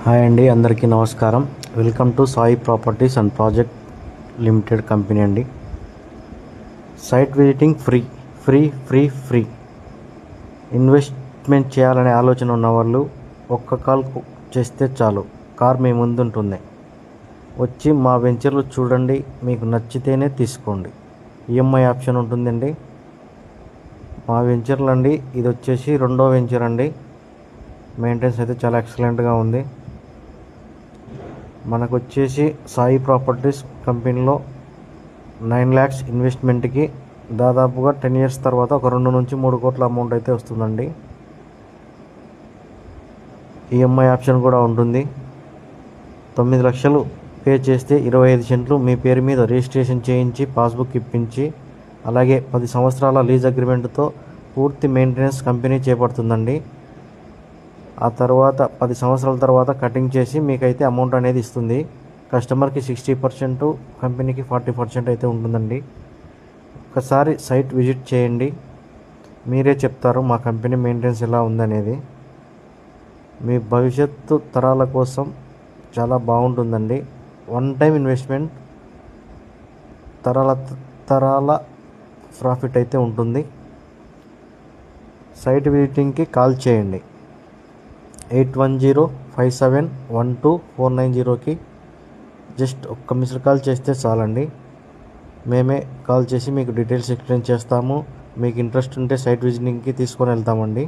Hi అండి, అందరికీ నమస్కారం. Welcome to Sai properties and project limited company అండి. Site visiting free free free free. Investment చేయాలనే ఆలోచన ఉన్నవాళ్ళు ఒక్క కాల్ చేస్తే చాలు, కార్ మీ ముందుంటుంది. వచ్చి మా వెంచర్లు చూడండి, మీకు నచ్చితేనే తీసుకోండి. ఈఎంఐ ఆప్షన్ ఉంటుందండి. మా వెంచర్లు అండి, ఇది వచ్చేసి రెండో వెంచర్ అండి. మెయింటెనెన్స్ అయితే చాలా ఎక్సలెంట్గా ఉంది. మనకు వచ్చేసి సాయి ప్రాపర్టీస్ కంపెనీలో 9 lakhs ఇన్వెస్ట్మెంట్కి దాదాపుగా 10 years తర్వాత ఒక 2 నుంచి 3 కోట్ల అమౌంట్ అయితే వస్తుందండి. ఈఎంఐ ఆప్షన్ కూడా ఉంటుంది. 9 లక్షలు పే చేస్తే 25 సెంట్లు మీ పేరు మీద రిజిస్ట్రేషన్ చేయించి పాస్బుక్ ఇప్పించి, అలాగే 10 సంవత్సరాల లీజ్ అగ్రిమెంట్తో పూర్తి మెయింటెనెన్స్ కంపెనీ చేపడుతుందండి. ఆ తర్వాత 10 సంవత్సరాల తర్వాత కటింగ్ చేసి మీకైతే అమౌంట్ అనేది ఇస్తుంది. కస్టమర్కి 60%, కంపెనీకి 40% అయితే ఉంటుందండి. ఒకసారి సైట్ విజిట్ చేయండి, మీరే చెప్తారు మా కంపెనీ మెయింటెనెన్స్ ఎలా ఉందనేది. మీ భవిష్యత్తు తరాల కోసం చాలా బాగుంటుందండి. వన్ టైం ఇన్వెస్ట్మెంట్, తరాల ప్రాఫిట్ అయితే ఉంటుంది. సైట్ విజిటింగ్కి కాల్ చేయండి. 8105712490కి జస్ట్ ఒక్క మిస్డ్ కాల్ చేస్తే చాలండి. మేమే కాల్ చేసి మీకు డీటెయిల్స్ ఎక్స్ప్లెయిన్ చేస్తాము. మీకు ఇంట్రెస్ట్ ఉంటే సైట్ విజిటింగ్కి తీసుకొని వెళ్తామండి.